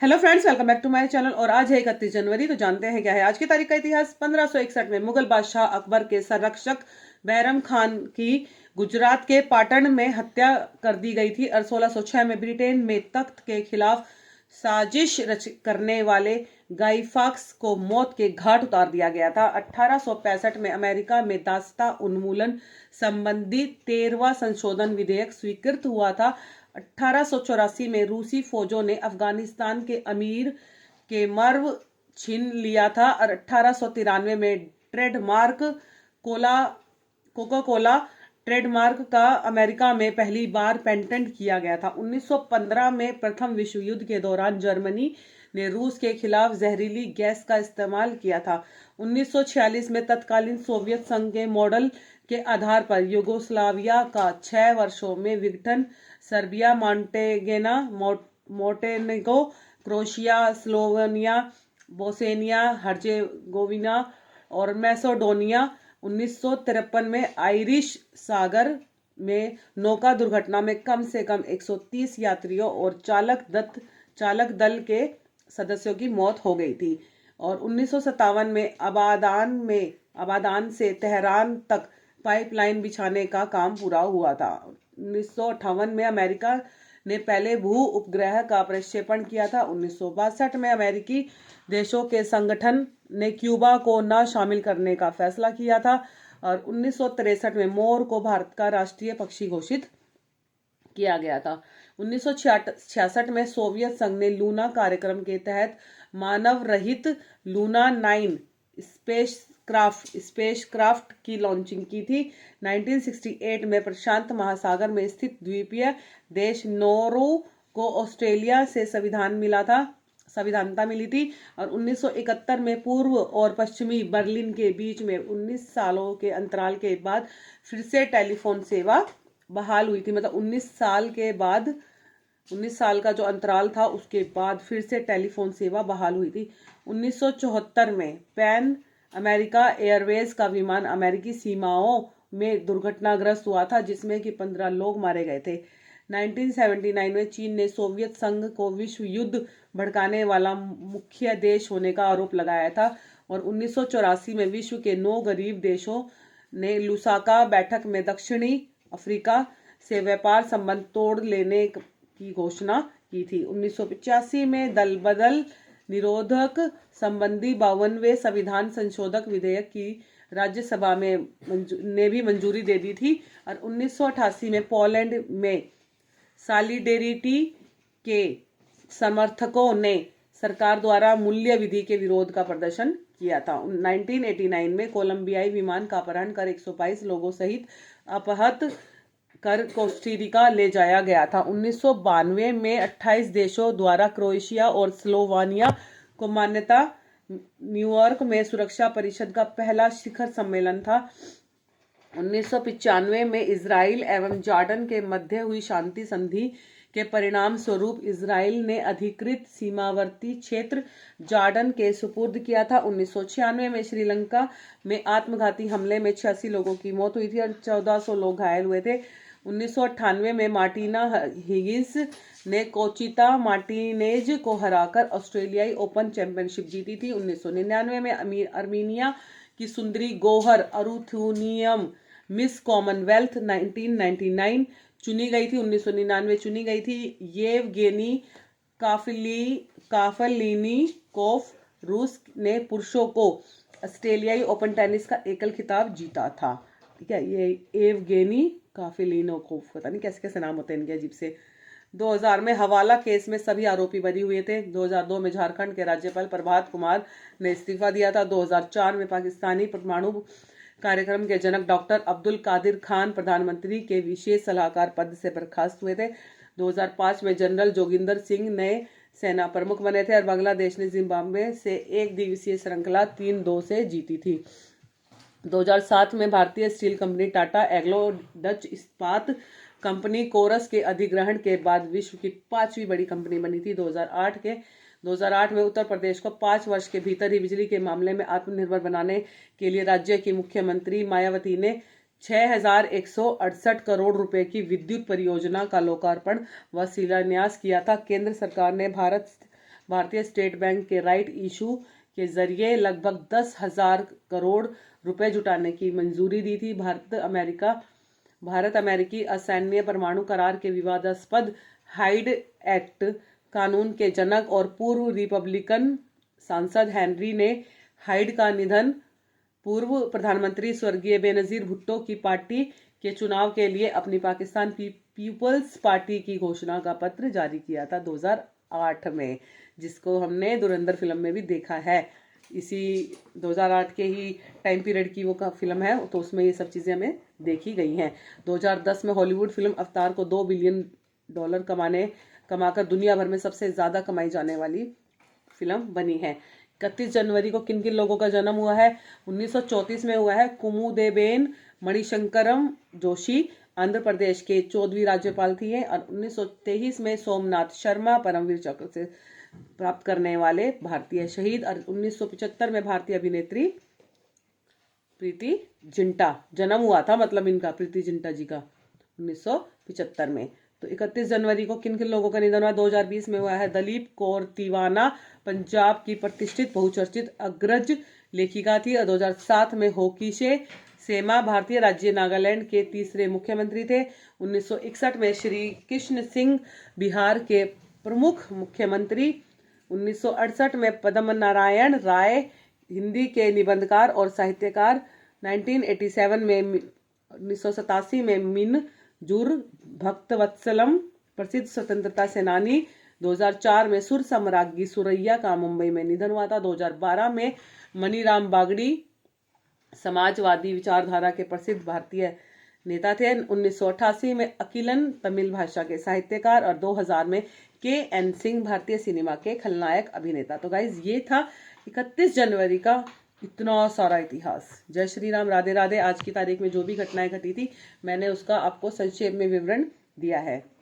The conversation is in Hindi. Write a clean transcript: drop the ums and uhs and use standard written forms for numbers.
Hello friends, welcome back to my channel. और आज है 31 जनवरी। तो जानते हैं क्या है आज की तारीख का इतिहास। 1561 में मुगल बादशाह अकबर के संरक्षक बैरम खान की गुजरात के पाटन में हत्या कर दी गई थी। और 1606 में ब्रिटेन में तख्त के खिलाफ साजिश करने वाले गाई फॉक्स को मौत के घाट उतार दिया गया था। 1865 में अमेरिका में दासता उन्मूलन संबंधी 13वां संशोधन विधेयक स्वीकृत हुआ था। 1884 में रूसी फौजों ने अफगानिस्तान के अमीर के मर्व छीन लिया था। और 1893 में trademark Cola Coca Cola trademark का अमेरिका में पहली बार पेटेंट किया गया था। 1915 में प्रथम विश्व युद्ध के दौरान जर्मनी ने रूस के खिलाफ जहरीली गैस का इस्तेमाल किया था। 1946 में तत्कालीन सोवियत संघ के मॉडल के आधार पर यूगोस्लाविया का 6 वर्षों में विघटन Serbia, Montenegro, Montenegro, Croatia, Slovenia, Bosnia Herzegovina और मैसेडोनिया। 1953 में आयरिश सागर में नौका दुर्घटना में कम से कम 130 यात्रियों और चालक दल के सदस्यों की मौत हो गई थी। और 1957 में अबादान से तेहरान तक पाइपलाइन बिछाने का काम पूरा हुआ था। 1958 में अमेरिका ने पहले भू उपग्रह का प्रक्षेपण किया था। 1962 में अमेरिकी देशों के संगठन ने क्यूबा को न शामिल करने का फैसला किया था। और 1963 में मोर को भारत का राष्ट्रीय पक्षी घोषित किया गया था। 1966 में सोवियत संघ ने लूना कार्यक्रम के तहत मानव रहित लूना 9 स्पेसक्राफ्ट की लॉन्चिंग की थी। 1968 में प्रशांत महासागर में स्थित द्वीपीय देश नौरू को ऑस्ट्रेलिया से संविधानता मिली थी। और 1971 में पूर्व और पश्चिमी बर्लिन के बीच में 19 सालों के अंतराल के बाद फिर से टेलीफोन सेवा बहाल हुई थी। मतलब 19 साल का जो अंतराल था उसके बाद फिर से टेलीफोन सेवा बहाल हुई थी। 1974 में पैन अमेरिका एयरवेज का विमान अमेरिकी सीमाओं में दुर्घटनाग्रस्त हुआ था, जिसमें कि 15 लोग मारे गए थे। 1979 में चीन ने सोवियत संघ को विश्व युद्ध भड़काने वाला मुख्य देश होने का आरोप लगाया था। और 1984 में विश्व के 9 गरीब देशों ने लुसाका बैठक में दक्षिणी अफ्रीका से व्यापार संबंध तोड़ लेने की घोषणा की थी। 1985 में दल बदल निरोधक संबंधी 52वें संविधान संशोधक विधेयक की राज्यसभा में ने भी मंजूरी दे दी थी। और 1988 में पोलैंड में सॉलिडेरिटी के समर्थकों ने सरकार द्वारा मूल्य विधि के विरोध का प्रदर्शन किया था। 1989 में कोलंबियाई विमान का अपहरण कर 122 लोगों सहित अपहत कर कोस्टारिका ले जाया गया था। 1992 में 28 देशों द्वारा क्रोएशिया और स्लोवानिया को मान्यता। न्यूयॉर्क में सुरक्षा परिषद का पहला शिखर सम्मेलन था। 1995 में इजराइल एवं जॉर्डन के मध्य हुई शांति संधि के परिणाम स्वरूप इजराइल ने अधिकृत सीमावर्ती क्षेत्र जॉर्डन के सुपुर्द किया था। 1996 में श्रीलंका में आत्मघाती हमले में 86 लोगों की मौत हुई थी और 1400 लोग घायल हुए थे। 1998 में मार्टिना हिगिस ने कोचिता मार्टिनेज को हराकर ऑस्ट्रेलियाई ओपन चैंपियनशिप जीती थी। 1999 में अर्मीनिया की सुंदरी गोहर अरुथुनियम मिस कॉमनवेल्थ 1999 चुनी गई थी। 1999 चुनी गई थी। येवगेनी काफलिनिकोफ रूस ने पुरुषों को ऑस्ट्रेलियाई ओपन टेनिस का एकल खिताब जीता था। ठीक है, ये येवगेनी काफलिनिकोफ, पता नहीं कैसे कैसे नाम होते हैं इनके अजीब से। 2000 में हवाला केस में सभी आरोपी बरी हुए थे। 2002 में झारखंड के राज्यपाल प्रभात कुमार ने इस्तीफा दिया था। 2004 में पाकिस्तानी परमाणु कार्यक्रम के जनक डॉक्टर अब्दुल कादिर खान प्रधानमंत्री के विशेष सलाहकार पद से बर्खास्त हुए थे। 2005 में जनरल जोगिंदर सिंह नए सेना प्रमुख बने थे और बांग्लादेश ने जिम्बाब्वे से एक दिवसीय श्रृंखला 3-2 से जीती थी। 2007 में भारतीय steel company Tata agro Dutch इस्पात कंपनी कोरस के अधिग्रहण के बाद विश्व की 5वीं बड़ी कंपनी बनी थी। 2008 में उत्तर प्रदेश को 5 वर्ष के भीतर ही बिजली के मामले में आत्मनिर्भर बनाने के लिए राज्य की मुख्यमंत्री मायावती ने 6168 करोड़ रुपए की विद्युत परियोजना का लोकार्पण व शिलान्यास किया था। केंद्र सरकार ने भारतीय स्टेट बैंक के राइट इशू के जरिए लगभग 10,000 करोड़ रुपए जुटाने की मंजूरी दी थी। भारत अमेरिकी असैन्य परमाणु करार के विवादास्पद हाइड एक्ट कानून के जनक और पूर्व रिपब्लिकन सांसद हेनरी ने हाइड का निधन पूर्व प्रधानमंत्री स्वर्गीय बेनजीर भुट्टो की पार्टी के चुनाव के लिए अपनी पाकिस्तान पीपल्स पार्टी की घोषणा का पत्र जारी किया था 2008 में, जिसको हमने धुरंधर फिल्म में भी देखा है। इसी 2008 के ही टाइम पीरियड की वो का फिल्म है, तो उसमें ये सब चीज़ें हमें देखी गई हैं। 2010 में हॉलीवुड फिल्म अवतार को $2 बिलियन कमाकर दुनिया भर में सबसे ज़्यादा कमाई जाने वाली फिल्म बनी है। 31 जनवरी को किन किन लोगों का जन्म हुआ है? 1934 में हुआ है कुमुदेबेन मणिशंकरम जोशी, आंध्र प्रदेश के 14वीं राज्यपाल थी और 1923 में सोमनाथ शर्मा परमवीर चक्र से प्राप्त करने वाले भारतीय शहीद, और 1975 में भारतीय अभिनेत्री प्रीति जिंटा जन्म हुआ था, मतलब इनका प्रीति जिंटा जी का 1975 में। तो 31 जनवरी को किन किन लोगों का निधन हुआ? 2020 में हुआ है दलीप कौर तिवाना, पंजाब की प्रतिष्ठित बहुचर्चित अग्रज लेखिका थी, और 2007 में होकीशे सेमा भारतीय राज्य नागालैंड के तीसरे मुख्यमंत्री थे। 1961 में श्री कृष्ण सिंह बिहार के प्रमुख मुख्यमंत्री। 1968 में पद्म नारायण राय हिंदी के निबंधकार और साहित्यकार। 1987 में मिनजुर भक्तवत्सलम प्रसिद्ध स्वतंत्रता सेनानी। 2004 में सुर सम्राज्ञी सुरैया का मुंबई में निधन हुआ था। 2012 में मनीराम बागड़ी समाजवादी विचारधारा के प्रसिद्ध भारतीय नेता थे। 1988 में अकिलन तमिल भाषा के साहित्यकार, और 2000 में के.एन. सिंह भारतीय सिनेमा के खलनायक अभिनेता। तो गाइज ये था 31 जनवरी का इतना सारा इतिहास। जय श्री राम, राधे राधे। आज की तारीख में जो भी घटनाएं घटी थी मैंने उसका आपको संक्षेप में विवरण दिया है।